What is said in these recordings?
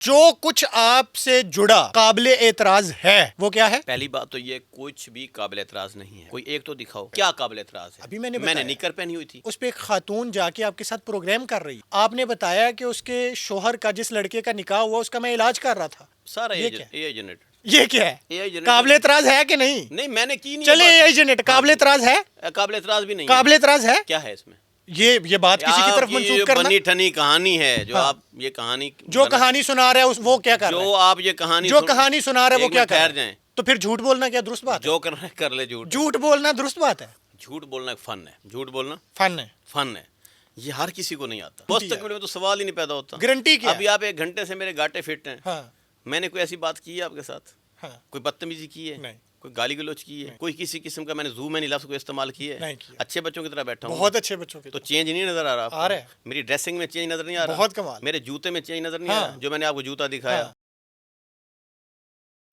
جو کچھ آپ سے جڑا قابل اعتراض ہے وہ کیا ہے؟ پہلی بات تو یہ کچھ بھی قابل اعتراض نہیں ہے. کوئی ایک تو دکھاؤ کیا قابل اعتراض ہے. ابھی میں نے نکر پہنی ہوئی تھی. اس پہ ایک خاتون جا کے آپ کے ساتھ پروگرام کر رہی. آپ نے بتایا کہ اس کے شوہر کا جس لڑکے کا نکاح ہوا اس کا میں علاج کر رہا تھا. سارا یہ کیا ہے؟ قابل اعتراض ہے کہ نہیں؟ نہیں میں نے کی نہیں. چلے اے آئی جنریٹ قابل اعتراض ہے. قابل اعتراض بھی نہیں. قابل اعتراض ہے. کیا ہے اس میں؟ یہ بات کسی کی طرف منسوخ کرنا. بنی ٹھنی کہانی ہے جو آپ یہ کہانی جو کہانی سنا رہے ہیں وہ کیا کر رہا ہے؟ جو آپ یہ کہانی جو کہانی سنا رہے ہیں وہ کیا کر رہا ہے؟ ہیں تو پھر جھوٹ بولنا کیا درست بات ہے؟ جو کرنا ہے کر لے. جھوٹ بولنا درست بات ہے. جھوٹ بولنا ایک فن ہے. جھوٹ بولنا فن ہے. یہ ہر کسی کو نہیں آتا. مستقبل میں تو سوال ہی نہیں پیدا ہوتا. گارنٹی کیا؟ ابھی آپ 1 گھنٹے سے میرے گاٹے فٹ ہیں. میں نے کوئی ایسی بات کی ہے آپ کے ساتھ؟ کوئی بدتمیزی کی ہے؟ نہیں. کوئی گالی گلوچ کی ہے؟ کوئی کسی قسم کا میں نے زوم لفظ کو استعمال کیا ہے؟ اچھے بچوں کی طرح بیٹھا ہوں. بہت اچھے بچوں کی. تو چینج نہیں نظر آ رہا؟ آ رہا ہے. میری ڈریسنگ میں چینج نظر نہیں آ رہا؟ بہت کمال. میرے جوتے میں چینج نظر نہیں آ رہا جو میں نے آپ کو جوتا دکھایا؟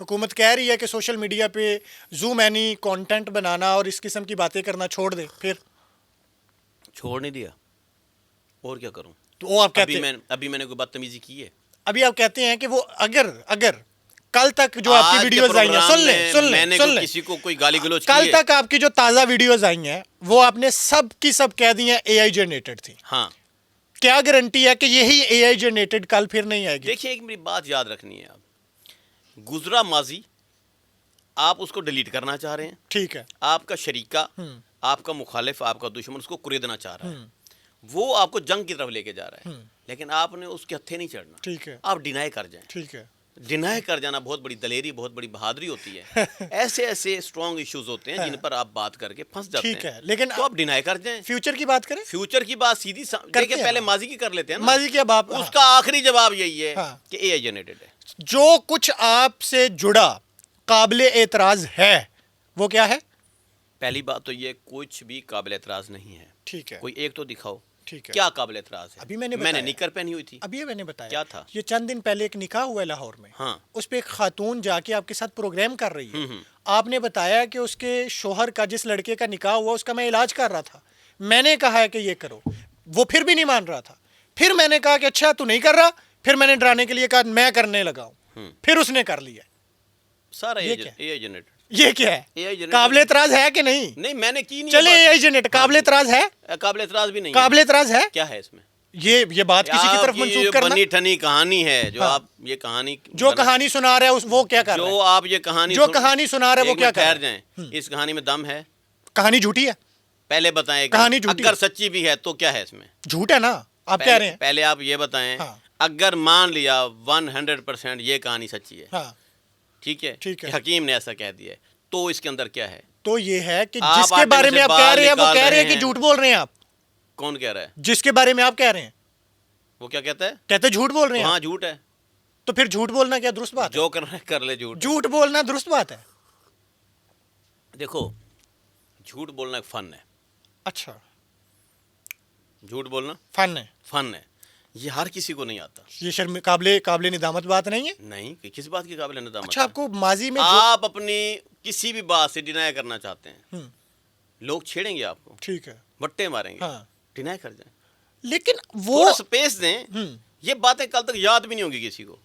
حکومت کہہ رہی ہے کہ سوشل میڈیا پہ زوم اینی کانٹینٹ بنانا اور اس قسم کی باتیں کرنا چھوڑ دے. پھر چھوڑ نہیں دیا اور کیا کروں؟ تو وہ آپ کہتے ہیں ابھی میں نے کوئی بدتمیزی کی ہے؟ ابھی آپ کہتے ہیں کہ وہ اگر کل تک جو آپ کی ویڈیوز آئی ہیں سن لیں کسی کو کوئی گالی گلوچ کل تک آپ کی جو تازہ ویڈیوز آئی ہیں وہ آپ نے سب کی سب کہہ دی ہیں اے آئی جنریٹڈ تھی. ہاں. کیا گارنٹی ہے کہ یہی اے آئی جنریٹڈ کل پھر نہیں آئے گی؟ دیکھیے ایک میری بات یاد رکھنی ہے. آپ گزرا ماضی آپ اس کو ڈیلیٹ کرنا چاہ رہے ہیں. ٹھیک ہے. آپ کا شریکہ آپ کا مخالف آپ کا دشمن اس کو کریدنا چاہ رہا ہے. وہ آپ کو جنگ کی طرف لے کے جا رہا ہے لیکن آپ نے اس کے ہتھے نہیں چڑھنا. ٹھیک ہے. آپ ڈینائی کر جائیں. ٹھیک ہے. ڈینائی کر جانا بہت بڑی دلیری بہت بڑی بہادری ہوتی ہے. ایسے اسٹرانگ ایشوز ہوتے ہیں جن پر آپ بات کر کے پھنس جاتے ہیں. ٹھیک ہے. لیکن تو آپ ڈینائی کر جائیں. فیوچر کی بات کریں. فیوچر کی بات سیدھی دیکھیں پہلے ماضی کی کر لیتے ہیں. ماضی کی اب آپ اس کا آخری جواب یہی ہے کہ اے آئی جنریٹڈ ہے. جو کچھ آپ سے جڑا قابل اعتراض ہے وہ کیا ہے؟ پہلی بات تو یہ کچھ بھی قابل اعتراض نہیں ہے. ٹھیک ہے. کوئی ایک تو دکھاؤ ٹھیک ہے. کیا قابل اعتراض ہے؟ ابھی میں نے نکر پہنی ہوئی تھی. ابھی میں نے بتایا کیا تھا. یہ چند دن پہلے ایک نکاح ہوا ہے لاہور میں. ہاں. اس پہ ایک خاتون جا کے آپ کے ساتھ پروگرام کر رہی ہے. آپ نے بتایا کہ اس کے شوہر کا جس لڑکے کا نکاح ہوا اس کا میں علاج کر رہا تھا. میں نے کہا ہے کہ یہ کرو. وہ پھر بھی نہیں مان رہا تھا. پھر میں نے کہا کہ اچھا تو نہیں کر رہا. پھر میں نے ڈرانے کے لیے کہا میں کرنے لگا ہوں. پھر اس نے کر لیا. سارا اے آئی جنریٹڈ. یہ کیا ہے؟ قابل اعتراض ہے کہ نہیں؟ نہیں میں نے کی نہیں. چلے اے آئی جنریٹ قابل اعتراض ہے. قابل اعتراض بھی نہیں. قابل اعتراض ہے. کیا ہے اس میں؟ یہ بات کسی کی طرف منسوخ کرنا. بنی ٹھنی کہانی ہے جو آپ یہ کہانی جو کہانی سنا رہے ہیں وہ کیا کر رہا ہے؟ جو آپ یہ کہانی جو کہانی سنا رہے ہیں وہ کیا کر رہے ہیں؟ اس کہانی میں دم ہے. کہانی جھوٹی ہے. پہلے بتائیں کہانی جھوٹی اگر سچی بھی ہے تو کیا ہے اس میں؟ جھوٹ ہے نا. آپ کہہ رہے ہیں پہلے آپ یہ بتائیں اگر مان لیا 100% یہ کہانی سچی ہے ٹھیک ہے حکیم نے ایسا کہہ دیا ہے تو اس کے اندر کیا ہے؟ تو یہ ہے کہ جس کے بارے میں آپ کہہ رہے ہیں وہ کہہ رہے ہیں کہ جھوٹ بول رہے ہیں آپ. کون کہہ رہا ہے؟ جس کے بارے میں آپ کہہ رہے ہیں وہ کیا کہتا ہے؟ کہتے جھوٹ بول رہے ہیں. ہاں جھوٹ ہے. تو پھر جھوٹ بولنا کیا درست بات ہے؟ جو کرنا ہے کر لے. جھوٹ بولنا درست بات ہے. دیکھو جھوٹ بولنا ایک فن ہے. اچھا. جھوٹ بولنا فن ہے. یہ ہر کسی کو نہیں آتا. یہ قابل ندامت بات نہیں ہے. نہیں کس بات کی قابل ندامت؟ اچھا آپ کو ماضی میں آپ اپنی کسی بھی بات سے ڈینائی کرنا چاہتے ہیں لوگ چھیڑیں گے آپ کو. ٹھیک ہے. بٹے ماریں گے. ڈینائی کر جائیں لیکن وہ تھوڑا سپیس دیں. یہ باتیں کل تک یاد بھی نہیں ہوں گی کسی کو.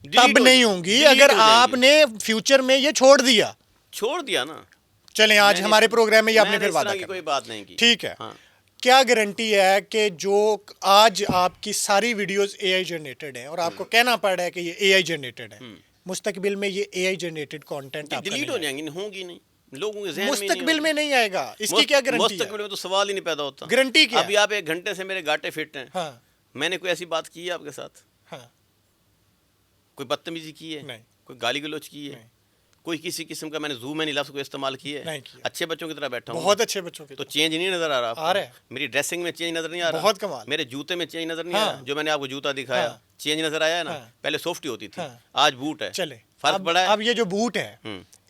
تب نہیں ہوں گی اگر آپ نے فیوچر میں یہ چھوڑ دیا نا. چلیں آج ہمارے پروگرام میں آپ نے پھر وعدہ کیا. کوئی بات نہیں کی. ٹھیک ہے. کیا گارنٹی ہے کہ جو آج آپ کی ساری ویڈیوز اے آئی جنریٹڈ ہیں اور آپ کو کہنا پڑ رہا ہے کہ یہ اے آئی جنریٹڈ ہے مستقبل میں یہ اے آئی جنریٹڈ کانٹینٹ ڈیلیٹ ہو جائیں گے؟ ہوں گی نہیں. لوگوں کے ذہن مستقبل میں نہیں آئے گا. اس کی کیا گارنٹی ہے؟ مستقبل میں تو سوال ہی نہیں پیدا ہوتا. گارنٹی کیا؟ ابھی آپ 1 گھنٹے سے میرے گاٹے فٹ ہیں. میں نے کوئی ایسی بات کی ہے آپ کے ساتھ؟ کوئی بدتمیزی کی ہے؟ نہیں. کوئی گالی گلوچ کی ہے؟ کوئی کسی قسم کا میں نے زوم لفظ کو استعمال کیا ہے؟ اچھے بچوں کی طرح بیٹھا ہوں. بہت اچھے بچوں کی. تو چینج نہیں نظر آ رہا؟ آ رہا ہے. میری ڈریسنگ میں چینج نظر نہیں آ رہا؟ بہت کمال. میرے جوتے میں چینج نظر نہیں آ رہا جو میں نے آپ کو جوتا دکھایا؟ چینج نظر آیا ہے نا. پہلے سافٹی ہوتی تھی آج بوٹ ہے. چلے فرق پڑا ہے. اب یہ جو بوٹ ہے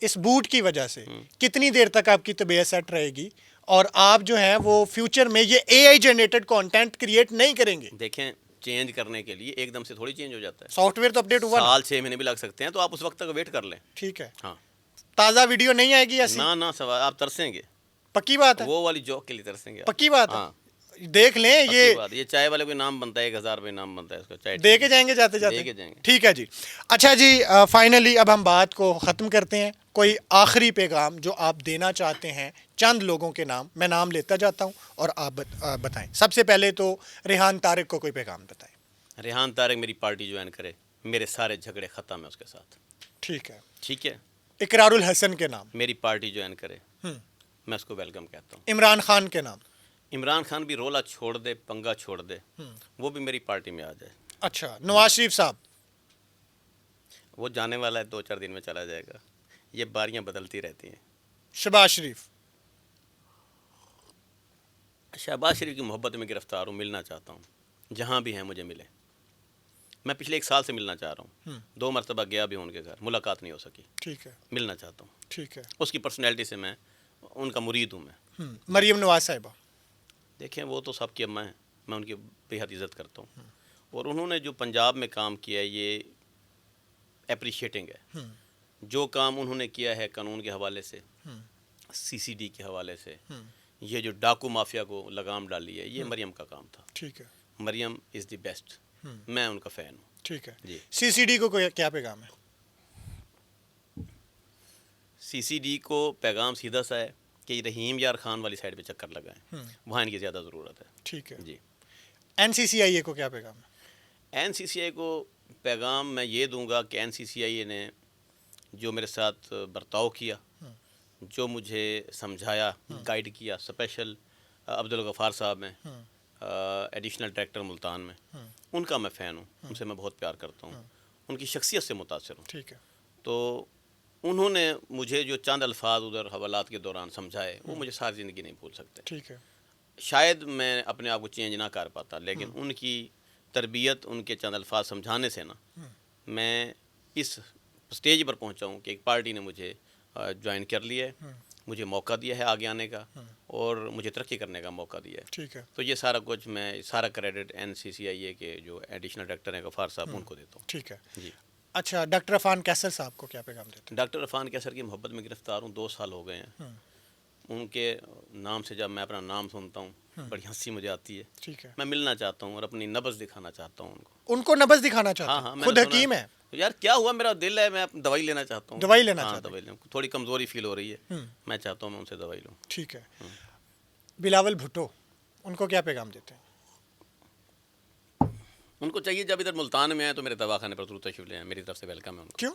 اس بوٹ کی وجہ سے کتنی دیر تک آپ کی طبیعت سیٹ رہے گی اور آپ جو ہیں وہ فیوچر میں یہ اے آئی جنریٹڈ کانٹینٹ کریٹ نہیں کریں گے؟ دیکھیں چینج کرنے کے لیے ایک دم سے تھوڑی چینج ہو جاتا ہے. سافٹ ویئر تو اپڈیٹ ہوا. سال 6 مہینے بھی لگ سکتے ہیں تو آپ اس وقت تک ویٹ کر لیں. ٹھیک ہے. ہاں تازہ ویڈیو نہیں آئے گی ایسی؟ نہ سوال آپ ترسیں گے. پکی بات ہے. وہ والی جوک کے لیے ترسیں گے. پکی بات ہے. دیکھ لیں یہ چائے والے کوئی نام بنتا ہے 1000 روپے نام بنتا ہے اس کا, چائے دے کے جائیں گے جاتے جاتے. ٹھیک ہے جی. اچھا جی, فائنلی اب ہم بات کو ختم کرتے ہیں. کوئی آخری پیغام جو آپ دینا چاہتے ہیں چند لوگوں کے نام, میں نام لیتا جاتا ہوں اور آپ بتائیں. سب سے پہلے تو ریحان طارق کو کوئی پیغام بتائیں. ریحان طارق میری پارٹی جوائن کرے, میرے سارے جھگڑے ختم ہیں اس کے ساتھ. ٹھیک ہے. ٹھیک ہے. اقرار الحسن کے نام میری پارٹی جوائن کرے, میں اس کو ویلکم کہتا ہوں. عمران خان کے نام عمران خان بھی رولا چھوڑ دے, پنگا چھوڑ دے, وہ بھی میری پارٹی میں آ جائے. اچھا. نواز شریف صاحب وہ جانے والا ہے, 2-4 دن میں چلا جائے گا, یہ باریاں بدلتی رہتی ہیں. شہباز شریف شہباز شریف کی محبت میں گرفتار ہوں, ملنا چاہتا ہوں, جہاں بھی ہیں مجھے ملے. میں پچھلے 1 سال سے ملنا چاہ رہا ہوں, 2 مرتبہ گیا بھی ہوں ان کے گھر, ملاقات نہیں ہو سکی. ٹھیک ہے. ملنا چاہتا ہوں. ٹھیک ہے. اس کی پرسنالٹی سے میں ان کا مرید ہوں. میں مریم نواز صاحبہ, دیکھیں وہ تو سب کی اماں ہیں, میں ان کی بے حد عزت کرتا ہوں, اور انہوں نے جو پنجاب میں کام کیا ہے یہ اپریشیٹنگ ہے. جو کام انہوں نے کیا ہے قانون کے حوالے سے, CCD کے حوالے سے, یہ جو ڈاکو مافیا کو لگام ڈالی ہے, یہ مریم کا کام تھا. ٹھیک ہے. مریم از دی بیسٹ, میں ان کا فین ہوں. ٹھیک ہے جی. CCD کو کیا پیغام ہے؟ CCD کو پیغام سیدھا سا ہے کہ رحیم یار خان والی سائڈ پہ چکر لگائیں, وہاں ان کی زیادہ ضرورت ہے. ٹھیک ہے. جی. NCCIA کو کیا پیغام ہے؟ NCCI کو پیغام میں یہ دوں گا کہ NCCI نے جو میرے ساتھ برتاؤ کیا, جو مجھے سمجھایا, گائیڈ کیا, اسپیشل عبدالغفار صاحب ہیں, ایڈیشنل ڈائریکٹر ملتان میں, ان کا میں فین ہوں, ان سے میں بہت پیار کرتا ہوں, ان کی شخصیت سے متاثر ہوں. ٹھیک ہے. تو انہوں نے مجھے جو چند الفاظ ادھر حوالات کے دوران سمجھائے, وہ مجھے ساری زندگی نہیں بھول سکتے. ٹھیک ہے. شاید میں اپنے آپ کو چینج نہ کر پاتا, لیکن ان کی تربیت, ان کے چند الفاظ سمجھانے سے نا میں اس سٹیج پر پہنچا ہوں کہ ایک پارٹی نے مجھے جوائن کر لیا ہے, مجھے موقع دیا ہے آگے آنے کا, اور مجھے ترقی کرنے کا موقع دیا ہے. ٹھیک ہے. تو یہ سارا کچھ میں, سارا کریڈٹ NCCIA کے جو ایڈیشنل ڈائریکٹر ہیں غفار صاحب, ان کو دیتا ہوں. ٹھیک ہے. جی. اچھا, ڈاکٹر عفان کیسر صاحب کو کیا پیغام دیتے ہیں؟ ڈاکٹر عفان کیسر کی محبت میں گرفتار ہوں, 2 سال ہو گئے ہیں. ان کے نام سے جب میں اپنا نام سنتا ہوں بڑی ہنسی مجھے آتی ہے. ٹھیک ہے. میں ملنا چاہتا ہوں اور اپنی نبض دکھانا چاہتا ہوں ان کو نبض دکھانا چاہتا ہوں. خود حکیم ہے یار, کیا ہوا, میرا دل ہے, میں دوائی لینا چاہتا ہوں. دوائی لینا چاہتا ہوں, تھوڑی کمزوری فیل ہو رہی ہے, میں چاہتا ہوں میں ان سے دوائی لوں. ٹھیک ہے. بلاول بھٹو, ان کو کیا پیغام دیتے ہیں؟ ان کو چاہیے جب ادھر ملتان میں آئے تو میرے دواخانے پر ضرور تشریف لے آئیں, میری طرف سے ویلکم ہے ان کو. کیوں؟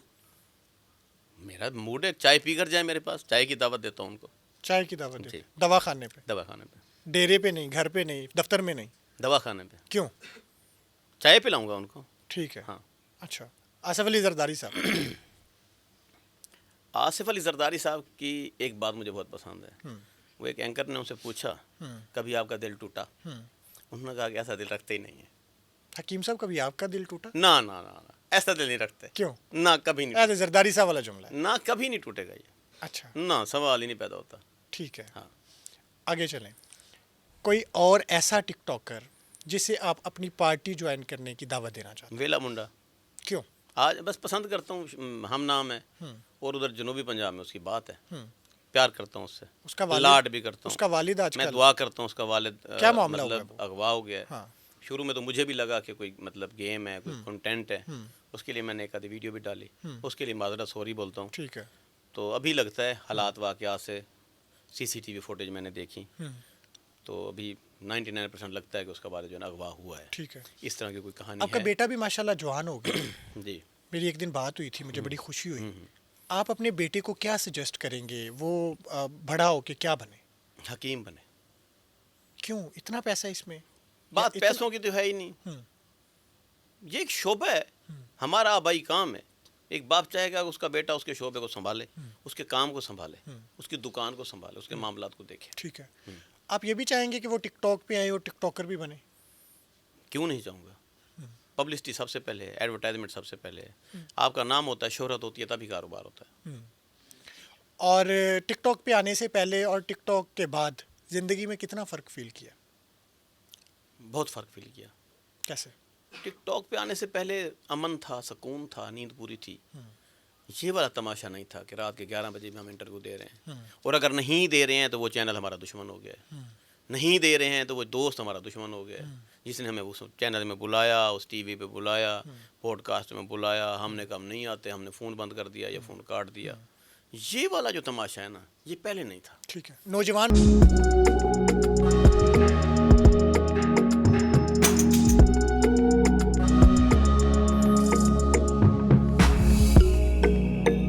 میرا موڈ ہے, چائے پی کر جائیں میرے پاس, چائے کی دعوت دیتا ہوں ان کو. چائے کی دعوت دیتے ہیں دواخانے پہ؟ دواخانے پہ, ڈیرے پہ نہیں, گھر پہ نہیں, دفتر میں نہیں, دواخانے پہ. کیوں؟ چائے پلاؤں گا ان کو. ٹھیک ہے. ہاں. اچھا, آصف علی زرداری صاحب. آصف علی زرداری صاحب کی ایک بات مجھے بہت پسند ہے. وہ ایک اینکر نے ان سے پوچھا کبھی آپ کا دل ٹوٹا, انہوں نے کہا کہ ایسا دل رکھتے ہی نہیں ہے. حکیم صاحب, کبھی آپ کا دل ٹوٹا؟ نہ, ایسا دل نہیں رکھتے. کیوں؟ نہ کبھی نہیں. زرداری صاحب والا جملہ ہے. نہ کبھی نہیں ٹوٹے گا یہ. اچھا. نہ, سوال ہی نہیں پیدا ہوتا. ٹھیک ہے. ہاں. آگے چلیں. کوئی اور ایسا ٹک ٹاکر جسے آپ اپنی پارٹی جوائن کرنے کی دعوت دینا چاہتے ہیں؟ ویلا منڈا. کیوں؟ آج بس پسند کرتا ہوں, ہم نام ہے, اور ادھر جنوبی پنجاب میں اس کی بات ہے, پیار کرتا ہوں اس سے, اس کا والد, لاڈ بھی کرتا ہوں. اس کا والد آج میں دعا کرتا ہوں, اس کا والد کیا معاملہ مطلب اغوا ہو گیا ہے. ہاں. شروع میں تو مجھے بھی لگا کہ کوئی مطلب گیم ہے, کوئی کنٹینٹ ہے, اس کے لیے میں نے ایک آدھی ویڈیو بھی ڈالی, اس کے لیے معذرت, سوری بولتا ہوں. ٹھیک ہے. تو ابھی لگتا ہے حالات واقعات سے, CCTV فوٹیج میں نے دیکھی, تو ابھی 99% لگتا ہے کہ اس کا والد جو ہے نا اغوا ہوا ہے. ٹھیک ہے. اس طرح کی کوئی کہانی ہے. آپ کا بیٹا بھی ماشاءاللہ جوان ہو گیا. جی. میری ایک دن بات ہوئی تھی, مجھے بڑی خوشی ہوئی. آپ اپنے بیٹے کو کیا سجیسٹ کریں گے, وہ بڑا ہو کے کیا بنے؟ حکیم بنے. کیوں اتنا پیسہ اس میں؟ بات پیسوں کی تو ہے ہی نہیں, یہ ایک شعبہ ہے, ہمارا آبائی کام ہے. ایک باپ چاہے گا اس کا بیٹا اس کے شعبے کو سنبھالے, اس کے کام کو سنبھالے, اس کی دکان کو سنبھالے, اس کے معاملات کو دیکھے. ٹھیک ہے. آپ یہ بھی چاہیں گے کہ وہ ٹک ٹاک پہ آئے اور ٹک ٹاکر بھی بنے؟ کیوں نہیں چاہوں گا. پبلسٹی سب سے پہلے ہے, ایڈورٹائزمنٹ سب سے پہلے ہے, آپ کا نام ہوتا ہے, شہرت ہوتی ہے, تبھی کاروبار ہوتا ہے. اور ٹک ٹاک پہ آنے سے پہلے اور ٹک ٹاک کے بعد زندگی میں کتنا فرق فیل کیا؟ بہت فرق فیل کیا. کیسے؟ ٹک ٹاک پہ آنے سے پہلے امن تھا, سکون تھا, نیند پوری تھی. یہ والا تماشا نہیں تھا کہ رات کے 11 بجے میں ہم انٹرویو دے رہے ہیں, اور اگر نہیں دے رہے ہیں تو وہ چینل ہمارا دشمن ہو گیا ہے. نہیں دے رہے ہیں تو وہ دوست ہمارا دشمن ہو گیا ہے، جس نے ہمیں اس چینل میں بلایا، اس ٹی وی پہ بلایا، پوڈ کاسٹ میں بلایا، ہم نے کہا ہم نہیں آتے، ہم نے فون بند کر دیا یا فون کاٹ دیا. یہ والا جو تماشا ہے نا، یہ پہلے نہیں تھا. ٹھیک ہے. نوجوان